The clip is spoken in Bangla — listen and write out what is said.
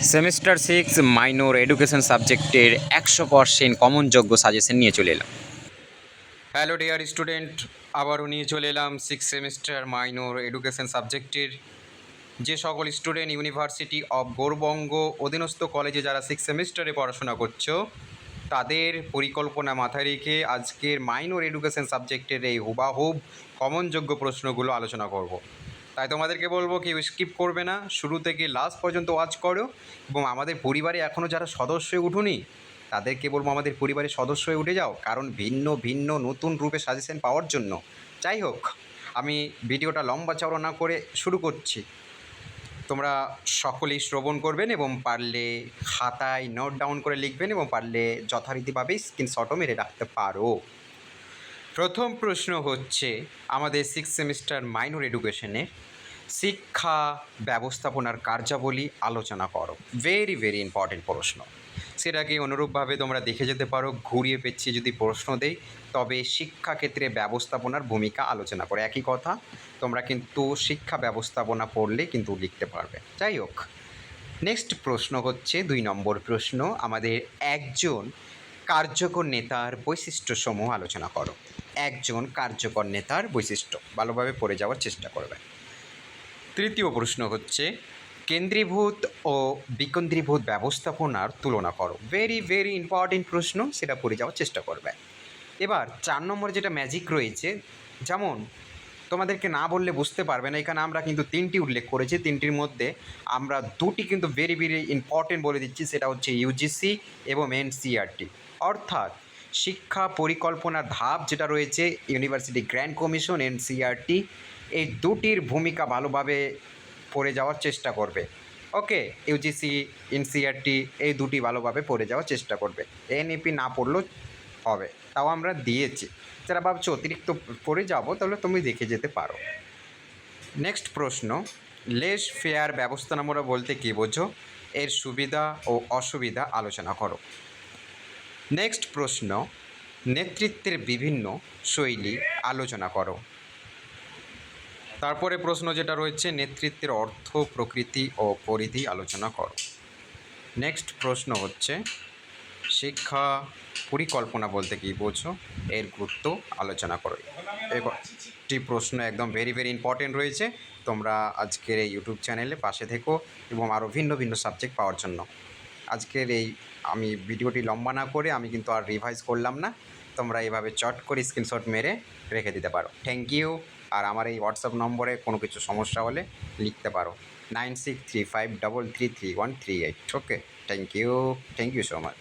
সেমিস্টার 6 মাইনর এডুকেশন সাবজেক্টের 100% কমনযোগ্য সাজেশন নিয়ে চলে এলাম। হ্যালো ডিয়ার স্টুডেন্ট, আবারও নিয়ে চলে এলাম 6 সেমিস্টার মাইনর এডুকেশন সাবজেক্টের যে সকল স্টুডেন্ট ইউনিভার্সিটি অফ গৌরবঙ্গ অধীনস্থ কলেজে যারা 6 সেমিস্টারে পড়াশোনা করছো তাদের পরিকল্পনা মাথায় রেখে আজকের মাইনর এডুকেশন সাবজেক্টের এই হুবাহুব কমনযোগ্য প্রশ্নগুলো আলোচনা করব। তাই তোমাদেরকে বলবো কেউ স্কিপ করবে না, শুরু থেকে লাস্ট পর্যন্ত ওয়াচ করো। এবং আমাদের পরিবারে এখনও যারা সদস্য হয়ে উঠুনি তাদেরকে বলবো আমাদের পরিবারের সদস্য হয়ে উঠে যাও, কারণ ভিন্ন ভিন্ন নতুন রূপে সাজেশন পাওয়ার জন্য। যাই হোক, আমি ভিডিওটা লম্বা চওড়া না করে শুরু করছি। তোমরা সকলেই শ্রবণ করবেন এবং পারলে খাতায় নোট ডাউন করে লিখবেন এবং পারলে যথারীতিভাবে স্ক্রিনশটও মেরে রাখতে পারো। প্রথম প্রশ্ন হচ্ছে আমাদের 6 সেমিস্টার মাইনর এডুকেশনে শিক্ষা ব্যবস্থাপনার কার্যাবলী আলোচনা করো। ভেরি ভেরি ইম্পর্টেন্ট প্রশ্ন। সেটাকে অনুরূপভাবে তোমরা দেখে যেতে পারো, ঘুরিয়ে পেঁচিয়ে যদি প্রশ্ন দেই তবে শিক্ষাক্ষেত্রে ব্যবস্থাপনার ভূমিকা আলোচনা করো। একই কথা, তোমরা কিন্তু শিক্ষা ব্যবস্থাপনা পড়লে কিন্তু লিখতে পারবে। যাই হোক, নেক্সট প্রশ্ন হচ্ছে 2 নম্বর প্রশ্ন, আমাদের একজন কার্যকর নেতার বৈশিষ্ট্যসমূহ আলোচনা করো। একজন কার্যকর নেতার বৈশিষ্ট্য ভালোভাবে পড়ে যাওয়ার চেষ্টা করবে। তৃতীয় প্রশ্ন হচ্ছে কেন্দ্রীভূত ও বিকেন্দ্রীভূত ব্যবস্থাপনার তুলনা করো। ভেরি ভেরি ইম্পর্টেন্ট প্রশ্ন, সেটা পড়ে যাওয়ার চেষ্টা করবে। এবার 4 নম্বরে যেটা ম্যাজিক রয়েছে, যেমন তোমাদেরকে না বললে বুঝতে পারবে না, এখানে আমরা কিন্তু 3টি উল্লেখ করেছি। 3টির মধ্যে আমরা 2টি কিন্তু ভেরি ভেরি ইম্পর্টেন্ট বলে দিচ্ছি, সেটা হচ্ছে ইউজিসি এবং এনসিইআরটি। অর্থাৎ শিক্ষা পরিকল্পনার ধাপ যেটা রয়েছে ইউনিভার্সিটি গ্র্যান্ড কমিশন, এনসিইআরটি, এই 2টির ভূমিকা ভালোভাবে পড়ে যাওয়ার চেষ্টা করবে। ওকে, ইউজিসি এনসিইআরটি এই 2টি ভালোভাবে পড়ে যাওয়ার চেষ্টা করবে। এনইপি না পড়লেও হবে, তাও আমরা দিয়েছি। যারা ভাবছো অতিরিক্ত পড়ে যাবো, তাহলে তুমি দেখে যেতে পারো। নেক্সট প্রশ্ন, লেস ফেয়ার ব্যবস্থাপনা বলতে কী বোঝো? এর সুবিধা ও অসুবিধা আলোচনা করো। নেক্সট প্রশ্ন, নেতৃত্বের বিভিন্ন শৈলী আলোচনা করো। তারপরে প্রশ্ন যেটা রয়েছে, নেতৃত্বের অর্থ, প্রকৃতি ও পরিধি আলোচনা করো। নেক্সট প্রশ্ন হচ্ছে শিক্ষা পরিকল্পনা বলতে কী বোঝো? এর গুরুত্ব আলোচনা করো। একটি প্রশ্ন একদম ভেরি ভেরি ইম্পর্টেন্ট রয়েছে। তোমরা আজকের এই ইউটিউব চ্যানেলে পাশে থেকো এবং আরও ভিন্ন ভিন্ন সাবজেক্ট পাওয়ার জন্য। আজকের এই আমি ভিডিওটি লম্বা না করে আমি কিন্তু আর রিভাইজ করলাম না, তোমরা এইভাবে চট করে স্ক্রিনশট মেরে রেখে দিতে পারো। Thank you. আর আমার এই হোয়াটসঅ্যাপ নম্বরে কোনো কিছু সমস্যা হলে লিখতে পারো, 9635333138। ওকে, থ্যাংক ইউ সো মাচ।